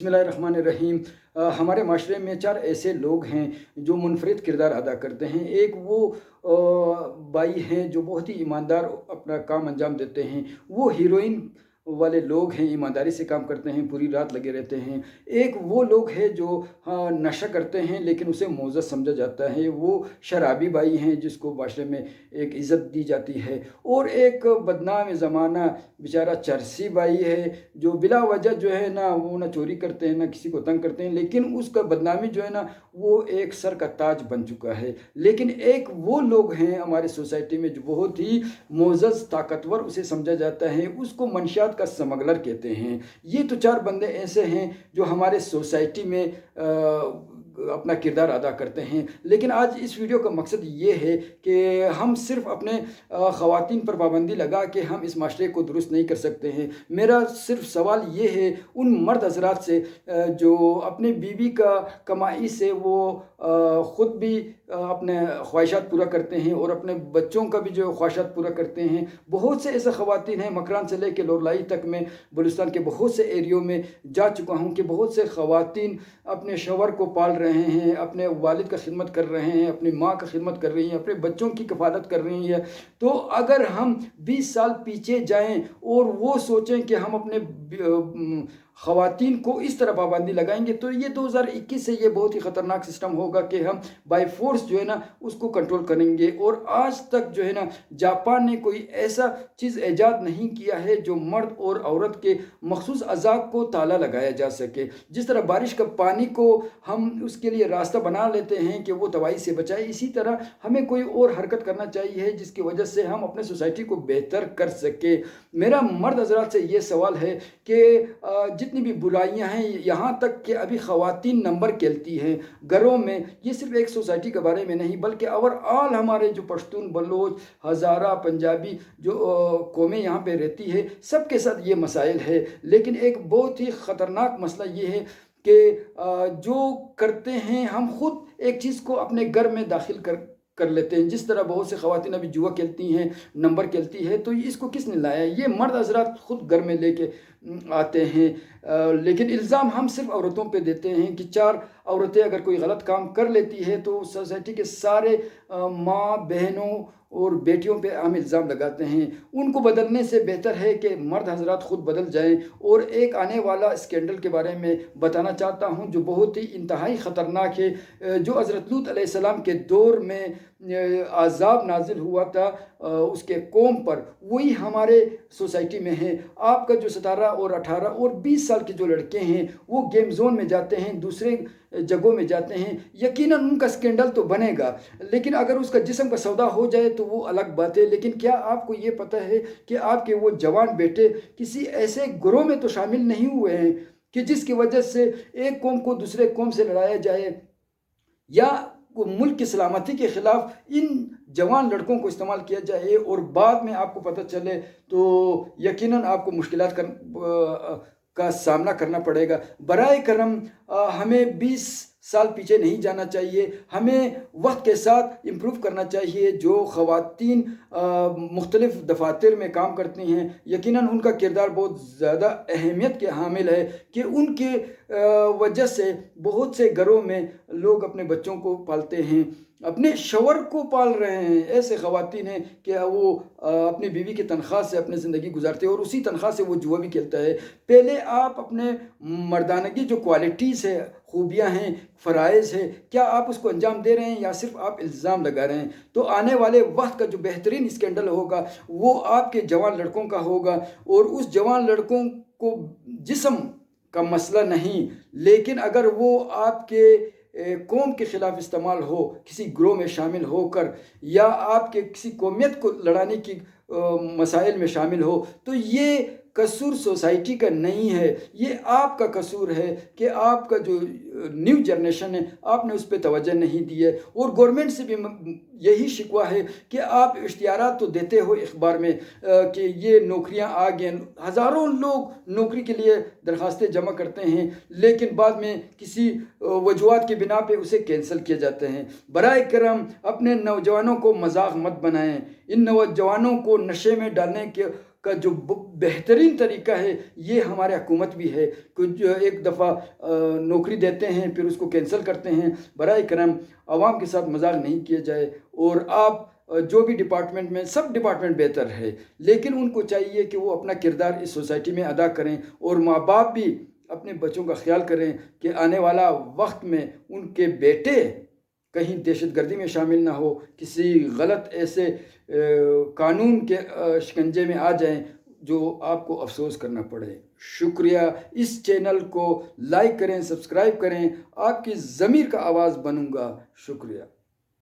बिस्मिल्लाहिर्रहमानिर्रहीम। हमारे माशरे में 4 ऐसे लोग हैं जो मुनफरिद किरदार अदा करते हैं। एक वो बाई हैं जो बहुत ही ईमानदार अपना काम अंजाम देते हैं। वो हीरोइन वाले लोग हैं, ईमानदारी से काम करते हैं, पूरी रात लगे रहते हैं। एक वो लोग हैं जो नशा करते हैं लेकिन उसे मोअज़्ज़ज़ समझा जाता है, वो शराबी बाई हैं जिसको माशरे में एक इज़्ज़त दी जाती है। और एक बदनाम ज़माना बेचारा चरसी बाई है जो बिला वजह जो है ना वो ना चोरी करते हैं ना किसी को तंग करते हैं, लेकिन उसका बदनामी जो है ना वो एक सर का ताज बन चुका है। लेकिन एक वो लोग हैं हमारे सोसाइटी में जो बहुत ही मोअज़्ज़ज़ ताकतवर उसे समझा जाता है, उसको मंशियात का स्मगलर कहते हैं। ये तो 4 बंदे ऐसे हैं जो हमारे सोसाइटी में अपना किरदार अदा करते हैं। लेकिन आज इस वीडियो का मकसद ये है कि हम सिर्फ़ अपने ख़वातीन पर पाबंदी लगा के हम इस माशरे को दुरुस्त नहीं कर सकते हैं। मेरा सिर्फ़ सवाल ये है उन मर्द हज़रात से जो अपने बीवी का कमाई से वो ख़ुद भी अपने ख्वाहिशात पूरा करते हैं और अपने बच्चों का भी जो ख्वाहिशात पूरा करते हैं। बहुत से ऐसे ख़वातीन हैं, मकरान से लेकर लोरलाई तक में बलूचिस्तान के बहुत से एरियो में जा चुका हूँ कि बहुत से ख़वातीन अपने शौहर को पाल रहे हैं, अपने वालिद का खिदमत कर रहे हैं, अपनी माँ का खिदमत कर रही हैं, अपने बच्चों की कफ़ालत कर रही हैं। तो अगर हम 20 साल पीछे जाएं और वो सोचें कि हम अपने ख़वातीन को इस तरह पाबंदी लगाएंगे तो ये 2021 से ये बहुत ही ख़तरनाक सिस्टम होगा कि हम बाय फोर्स जो है ना उसको कंट्रोल करेंगे। और आज तक जो है ना जापान ने कोई ऐसा चीज़ ईजाद नहीं किया है जो मर्द और औरत के मखसूस अज़ा को ताला लगाया जा सके। जिस तरह बारिश का पानी को हम उसके लिए रास्ता बना लेते हैं कि वो तबाही से बचाए, इसी तरह हमें कोई और हरकत करना चाहिए जिसकी वजह से हम अपने सोसाइटी को बेहतर कर सके। मेरा मर्द हज़रात से ये सवाल है कि जितनी भी बुराइयां हैं, यहाँ तक कि अभी ख़वातीन नंबर कहती हैं घरों में, ये सिर्फ एक सोसाइटी के बारे में नहीं बल्कि ओवरऑल हमारे जो पश्तून, बलोच, हज़ारा, पंजाबी जो कौमें यहाँ पे रहती है सबके साथ ये मसाइल है। लेकिन एक बहुत ही ख़तरनाक मसला ये है कि जो करते हैं हम ख़ुद एक चीज़ को अपने घर में दाखिल कर लेते हैं। जिस तरह बहुत से ख़वातीन अभी जुआ खेलती हैं, नंबर खेलती है, तो इसको किसने लाया? ये मर्द हज़रात ख़ुद घर में लेके आते हैं। लेकिन इल्ज़ाम हम सिर्फ औरतों पे देते हैं कि 4 औरतें अगर कोई गलत काम कर लेती है तो सोसाइटी के सारे माँ बहनों और बेटियों पे हम इल्ज़ाम लगाते हैं। उनको बदलने से बेहतर है कि मर्द हज़रात ख़ुद बदल जाएं। और एक आने वाला स्कैंडल के बारे में बताना चाहता हूँ जो बहुत ही इंतहाई ख़तरनाक है, जो हज़रत लूत अलैहिस्सलाम के दौर में आज़ाब नाजिल हुआ था उसके कौम पर, वही हमारे सोसाइटी में है। आपका जो 17 और 18 और 20 साल के जो लड़के हैं वो गेम जोन में जाते हैं, दूसरे जगहों में जाते हैं, यकीनन उनका स्कैंडल तो बनेगा, लेकिन अगर उसका जिस्म का सौदा हो जाए तो वो अलग बात है। लेकिन क्या आपको ये पता है कि आपके वो जवान बेटे किसी ऐसे ग्रोह में तो शामिल नहीं हुए हैं कि जिसकी वजह से एक कौम को दूसरे कौम से लड़ाया जाए, या मुल्क की सलामती के ख़िलाफ़ इन जवान लड़कों को इस्तेमाल किया जाए और बाद में आपको पता चले तो यकीनन आपको मुश्किलात का सामना करना पड़ेगा। बराए करम हमें 20 साल पीछे नहीं जाना चाहिए, हमें वक्त के साथ इम्प्रूव करना चाहिए। जो ख़वातीन मुख्तलिफ़ दफातर में काम करती हैं, यकीनन उनका किरदार बहुत ज़्यादा अहमियत के हामिल है कि उनके वजह से बहुत से घरों में लोग अपने बच्चों को पालते हैं, अपने शौहर को पाल रहे हैं। ऐसे ख़वातीन हैं कि वो अपनी बीवी की तनख्वाह से अपनी ज़िंदगी गुजारते हैं और उसी तनख्वाह से वो जुआ भी खेलता है। पहले आप अपने मर्दानगी जो क्वालिटीज़ है, खूबियाँ हैं, फ़राइज़ है, क्या आप उसको अंजाम दे रहे हैं या सिर्फ आप इल्ज़ाम लगा रहे हैं? तो आने वाले वक्त का जो बेहतरीन स्कैंडल होगा वो आपके जवान लड़कों का होगा। और उस जवान लड़कों को जिस्म का मसला नहीं, लेकिन अगर वो आपके कौम के ख़िलाफ़ इस्तेमाल हो, किसी ग्रोह में शामिल होकर, या आपके किसी कौमियत को लड़ाने की मसाइल में शामिल हो, तो ये कसूर सोसाइटी का नहीं है, ये आपका कसूर है कि आपका जो न्यू जनरेशन है आपने उस पर तवज्जो नहीं दी है। और गवर्नमेंट से भी यही शिकवा है कि आप इश्तिहारात तो देते हो अखबार में कि ये नौकरियां आ गई, हज़ारों लोग नौकरी के लिए दरखास्तें जमा करते हैं, लेकिन बाद में किसी वजूहात की बिना पे उसे कैंसिल किए जाते हैं। बराए करम अपने नौजवानों को मजाक मत बनाएं, इन नौजवानों को नशे में डालने के کا جو بہترین طریقہ ہے یہ ہمارے حکومت بھی ہے کہ جو ایک دفعہ نوکری دیتے ہیں پھر اس کو کینسل کرتے ہیں۔ برائے کرم عوام کے ساتھ مذاق نہیں کیا جائے، اور آپ جو بھی ڈپارٹمنٹ میں، سب ڈپارٹمنٹ بہتر ہے، لیکن ان کو چاہیے کہ وہ اپنا کردار اس سوسائٹی میں ادا کریں، اور ماں باپ بھی اپنے بچوں کا خیال کریں کہ آنے والا وقت میں ان کے بیٹے کہیں دہشت گردی میں شامل نہ ہو، کسی غلط ایسے قانون کے شکنجے میں آ جائیں جو آپ کو افسوس کرنا پڑے۔ شکریہ۔ اس چینل کو لائک کریں، سبسکرائب کریں، آپ کی ضمیر کا آواز بنوں گا۔ شکریہ۔